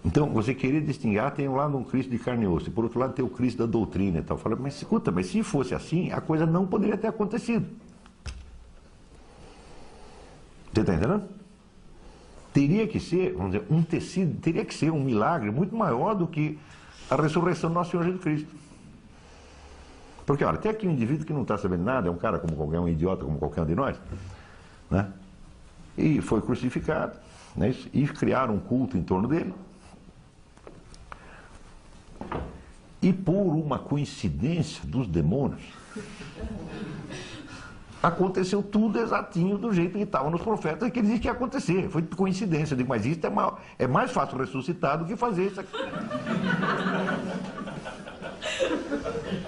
Então, você querer distinguir, tem um lado um Cristo de carne e osso, e por outro lado tem o Cristo da doutrina e tal. Fala, mas escuta, mas se fosse assim, a coisa não poderia ter acontecido. Você está entendendo? Teria que ser, vamos dizer, um tecido, teria que ser um milagre muito maior do que a ressurreição do nosso Senhor Jesus Cristo. Porque, olha, tem aqui um indivíduo que não está sabendo nada, é um cara como qualquer um, idiota como qualquer um de nós, né? E foi crucificado, né? E criaram um culto em torno dele. E por uma coincidência dos demônios, aconteceu tudo exatinho do jeito que estava nos profetas, que eles diziam que ia acontecer. Foi coincidência. Eu digo, mas isso é mais fácil ressuscitar do que fazer isso aqui.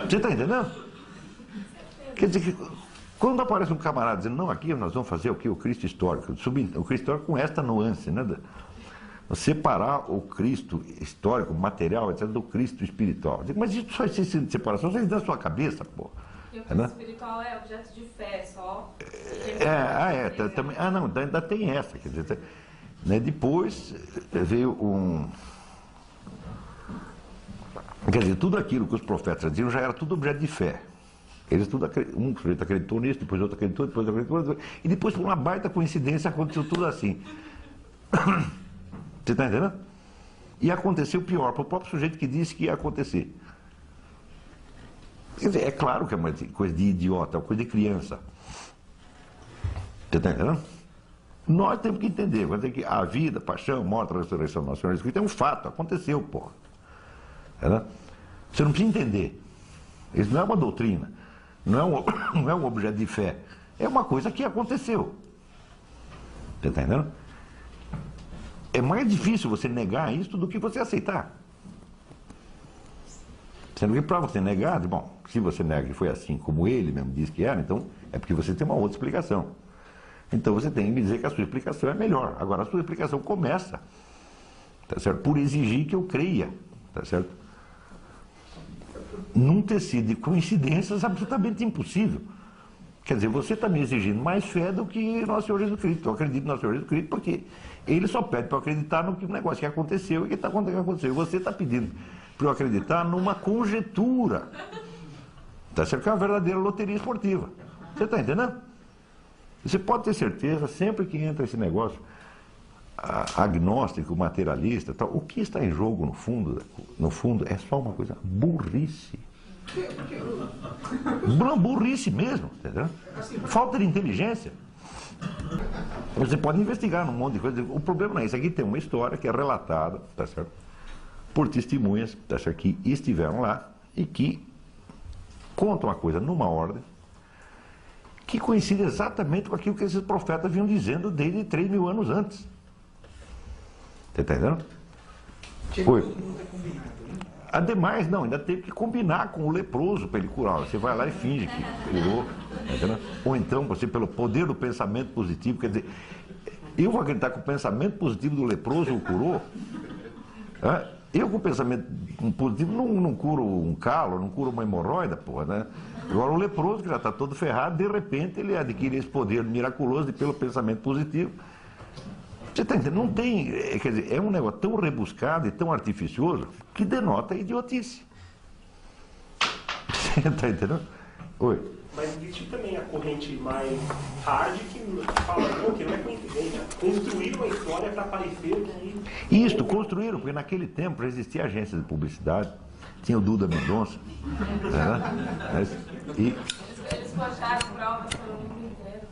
Você está entendendo? Quer dizer que quando aparece um camarada dizendo, não, aqui nós vamos fazer o que? O Cristo histórico. O Cristo histórico com esta nuance, né? Separar o Cristo histórico, material, etc., do Cristo espiritual. Eu digo, mas isso só existe separação, você dá na sua cabeça, pô. E o Cristo espiritual é objeto de fé, só. Também. Não, ainda tem essa. Quer dizer, né, depois veio um. Quer dizer, tudo aquilo que os profetas diziam já era tudo objeto de fé. Eles tudo um sujeito acreditou nisso, depois outro acreditou, depois outro acreditou, e depois, por uma baita coincidência, aconteceu tudo assim. Você está entendendo? E aconteceu pior, para o próprio sujeito que disse que ia acontecer. Quer dizer, é claro que é uma coisa de idiota, é uma coisa de criança. Você está entendendo? Nós temos que entender, quer dizer, que a vida, a paixão, a morte, a ressurreição do nosso Senhor Jesus Cristo é um fato, aconteceu, porra. Você não precisa entender. Isso não é uma doutrina, não é um objeto de fé, é uma coisa que aconteceu. Você está entendendo? É mais difícil você negar isso do que você aceitar. Sendo que para você negar, bom, se você nega que foi assim como ele mesmo disse que era, então é porque você tem uma outra explicação. Então você tem que me dizer que a sua explicação é melhor. Agora a sua explicação começa, tá certo? Por exigir que eu creia, tá certo? Num tecido de coincidências absolutamente impossível. Quer dizer, você está me exigindo mais fé do que Nosso Senhor Jesus Cristo. Eu acredito no Nosso Senhor Jesus Cristo porque ele só pede para eu acreditar no negócio que aconteceu e que está acontecendo. Você está pedindo para eu acreditar numa conjectura. Tá certo? Que é uma verdadeira loteria esportiva. Você está entendendo? Você pode ter certeza, sempre que entra esse negócio agnóstico, materialista, tal, o que está em jogo no fundo é só uma coisa, burrice. Burrice mesmo, entendeu? Falta de inteligência. Você pode investigar num monte de coisa. O problema não é isso. Aqui tem uma história que é relatada, tá certo? Por testemunhas, tá certo? Que estiveram lá e que contam a coisa numa ordem que coincide exatamente com aquilo que esses profetas vinham dizendo desde 3.000 anos antes. Você está entendendo? Oi. Ademais, não, ainda teve que combinar com o leproso para ele curar. Você vai lá e finge que curou. Entendeu? Ou então, você, pelo poder do pensamento positivo, quer dizer, eu vou acreditar que o pensamento positivo do leproso o curou? Eu com o pensamento positivo não curo um calo, não curo uma hemorroida, porra, né? Agora o leproso, que já está todo ferrado, de repente ele adquire esse poder miraculoso pelo pensamento positivo. Você está entendendo? Não tem, quer dizer, é um negócio tão rebuscado e tão artificioso que denota idiotice. Você está entendendo? Oi. Mas existe também a corrente mais hard que fala que não é coincidência. Construíram uma história para parecer que... Isto, construíram, porque naquele tempo já existia agência de publicidade, tinha o Duda Mendonça, né? Eles forjaram provas pelo mundo inteiro.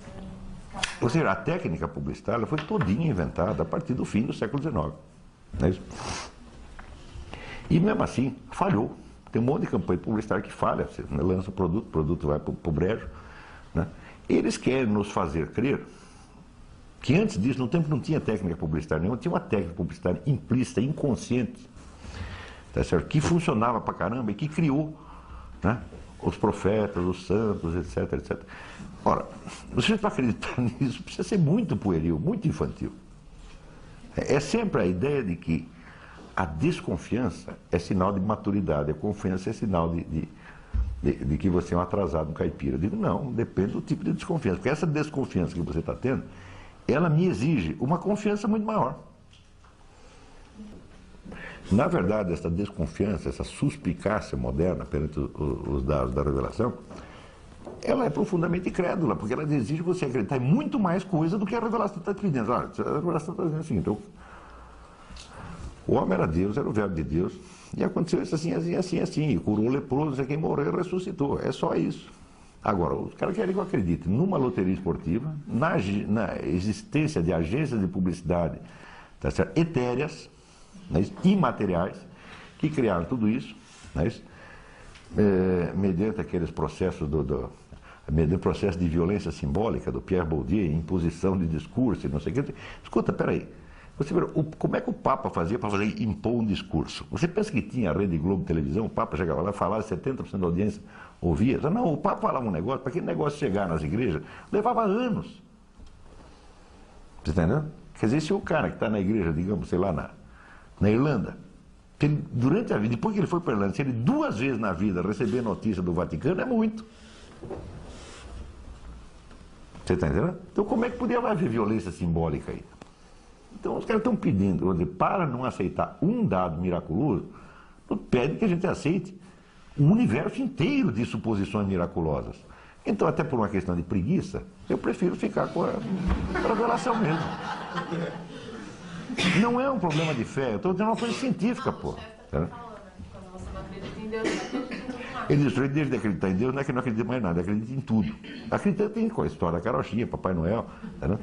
Ou seja, a técnica publicitária foi todinha inventada a partir do fim do século XIX. Não é isso? E mesmo assim, falhou. Tem um monte de campanha publicitária que falha. Você lança o produto vai para o brejo. Né? Eles querem nos fazer crer que antes disso, no tempo não tinha técnica publicitária nenhuma, tinha uma técnica publicitária implícita, inconsciente, tá certo? Que funcionava pra caramba e que criou, né, os profetas, os santos, etc, etc. Ora, você para acreditar nisso precisa ser muito pueril, muito infantil. É sempre a ideia de que a desconfiança é sinal de maturidade, a confiança é sinal de que você é um atrasado, um caipira. Eu digo, não, depende do tipo de desconfiança. Porque essa desconfiança que você está tendo, ela me exige uma confiança muito maior. Na verdade, essa desconfiança, essa suspicácia moderna perante os dados da revelação, ela é profundamente incrédula, porque ela exige você acreditar em muito mais coisa do que a revelação está te dizendo. Olha, a revelação está dizendo o seguinte: o homem era Deus, era o verbo de Deus, e aconteceu isso assim, assim, assim, assim, e curou o leproso, quem morreu ressuscitou. É só isso. Agora, os caras querem que eu acredite numa loteria esportiva, na existência de agências de publicidade, tá certo, etéreas, né, imateriais, que criaram tudo isso, né, mediante aqueles processos mediante processo de violência simbólica do Pierre Bourdieu, imposição de discurso e não sei o que. Escuta, peraí. Você vê, como é que o Papa fazia para impor um discurso? Você pensa que tinha a Rede Globo Televisão, o Papa chegava lá e falava, 70% da audiência ouvia? Não, o Papa falava um negócio, para aquele negócio chegar nas igrejas, levava anos. Você entendeu? Quer dizer, se o cara que está na igreja, digamos, sei lá, na Irlanda, durante a vida, depois que ele foi para a Irlanda, se ele 2 vezes na vida receber notícia do Vaticano, é muito. Você está entendendo? Então como é que podia haver violência simbólica aí? Então os caras estão pedindo, para não aceitar um dado miraculoso, pede que a gente aceite um universo inteiro de suposições miraculosas. Então, até por uma questão de preguiça, eu prefiro ficar com a revelação mesmo. Não é um problema de fé, eu estou dizendo uma coisa científica, pô. Quando você não acredita em Deus, você acredita em tudo mais. Ele diz, desde de acreditar em Deus, não é que não acredita mais em nada, acredita em tudo. Acredita em a história da carochinha, Papai Noel, entendeu?